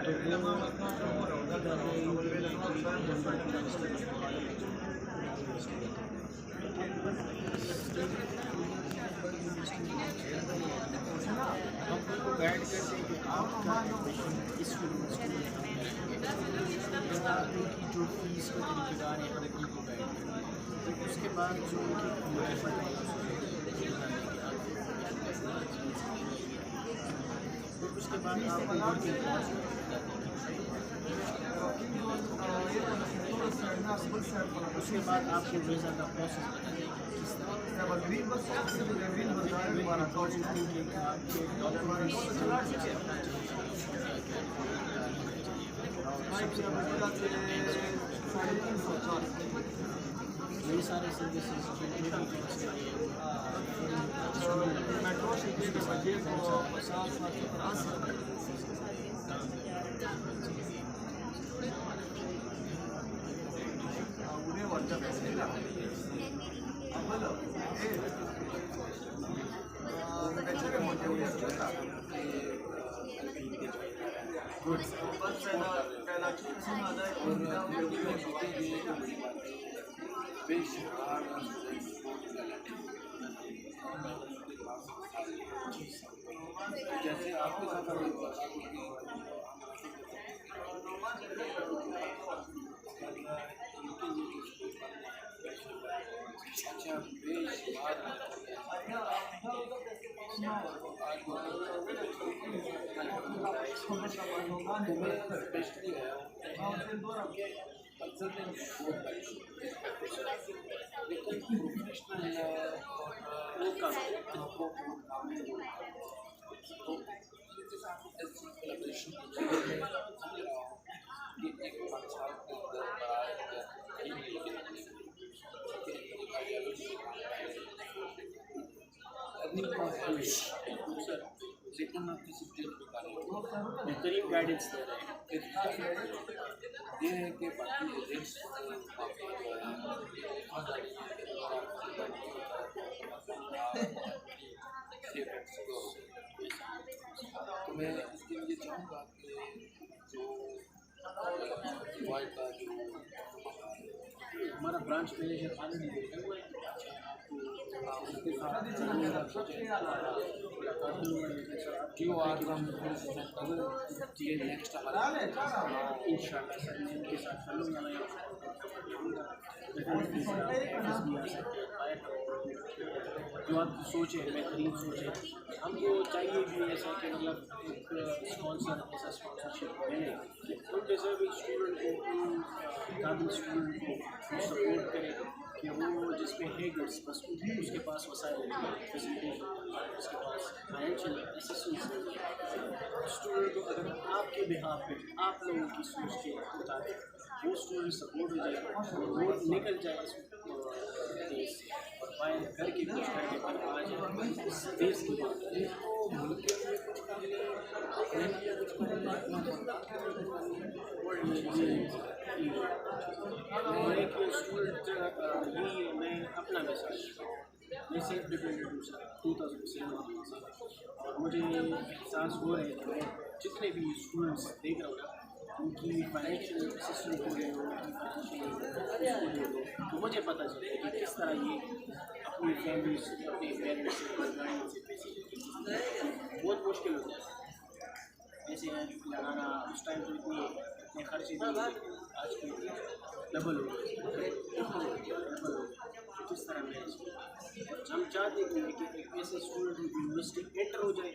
हमको गाइड करते हैं कि आपका एडमिशन इस यूनिवर्सिटी में की जो फीस का तरीक़ेकार है हर एक को गाइड करते हैं। तो उसके बाद जो उनकी मैनेजमेंट तो उसके बाद आपको वर्क उसके बाद आपको वीज़ा का प्रोसेस बताइए किस तरह ये सारे सर्विसेज मेट्रो जैसे आपके साथ बेहतरीन गाइडेंस दे रहे हैं। ये है कि बाकी एजेंट्स तो मैं इसके लिए चाहूँगा कि जो का जो हमारा ब्रांच मैनेजर ऑलरेडी देखा हुआ है, उसके साथ ये नेक्स्ट इंशाल्लाह सर मैं उनके साथ जो आपकी सोच है बेहतरीन सोच है। हमको चाहिए भी ऐसा कि मतलब एक स्पॉन्सर ऐसा स्पॉन्सरशिप मिले कि उन डिजर्विंग स्टूडेंट को उन काबिल स्टूडेंट को सपोर्ट करें कि वो जिसमें है गुड्स बस उसके पास वसाइल फैसिलिटीज उसके पास फाइनेंशियल असिस्टेंस स्टूडेंट को अगर आपके बिहाफ पे आप लोगों की सोच के मुताबिक वो स्टूडेंट सपोर्ट हो जाए और वो निकल जाए देश से और बाहर करके कुछ करके पर आ जाए इस देश की बात और एक स्टूडेंट यही है। मैं अपना मैसेज मैं सेल्फ डिपेंडेंट हूँ सर 2007 से और मुझे एहसास हो रहा है कि मैं जितने भी स्टूडेंट्स देख रहा हूँ ना उनकी फाइनेंशियल असिस्टेंट हो गए हो उनकी फाइनेंशियल तो मुझे पता चले कि किस तरह ये अपनी फैमिली से अपने पेरेंट्स से गार्डियन से पैसे बहुत मुश्किल होता है ऐसे लगाना उस टाइम तो इतने खर्चे नहीं आज के डबल हो गए किस तरह मैनेज हम चाहते हैं कि एक ऐसे स्टूडेंट यूनिवर्सिटी एंटर हो जाए।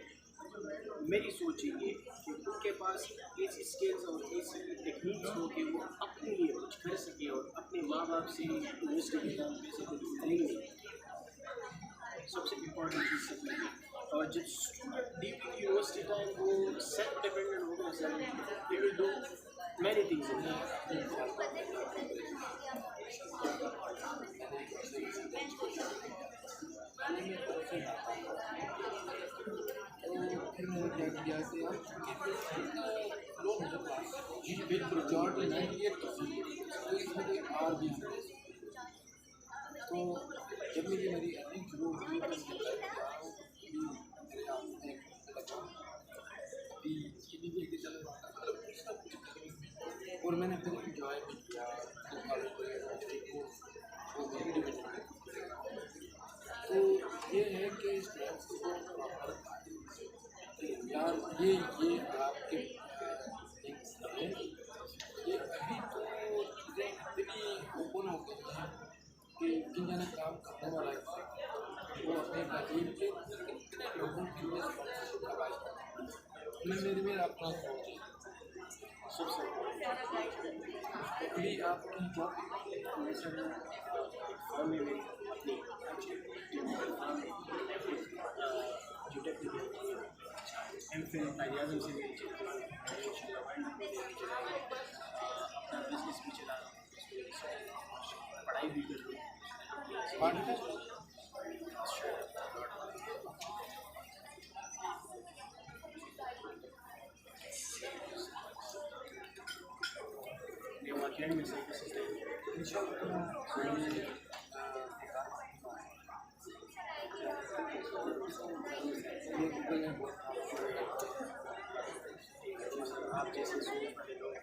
मेरी सोच ये कि उनके पास ऐसी स्किल्स और ऐसी टेक्निक्स हो कि वो अपने लिए कुछ कर सके और अपने माँ बाप से यूनिवर्सिटी के दाम पैसे को लेंगे सबसे इम्पोर्टेंट चीज़ से और जब स्टूडेंट ड्यूरिंग यूनिवर्सिटी टाइम वो सेल्फ डिपेंडेंट हो गया sir they will do many things फिर मैंने क्या किया कि बिल्कुल जॉर्ड 98% इसमें कोई आर भी तो जब मेरी अर्निंग शुरू हुई और मैंने फिर इंजॉय भी किया कॉलेज को मेरी डिवीजन। तो ये है कि स्ट्रेस को प्रॉपर यार ये आपके है, ये अभी तो चीज़ें इतनी ओपन हो गई हैं कि जिन जना काम करने वाला है वो अपने करीब के कितने लोगों के लिए स्पॉन्सरशिप प्रोवाइड करते हैं। मैं मेरा अपना सोच है सबसे अभी आपकी जॉब मैं सर फॉर्म में मेरी अपनी एम.फिल कायद-ए-आज़म से मेरी चल रही है, इंशाल्लाह अपना बिजनेस भी चला रहा हूँ, पढ़ाई भी कर रहा हूँ। ये academic services है। आप जैसे सोच वाले लोग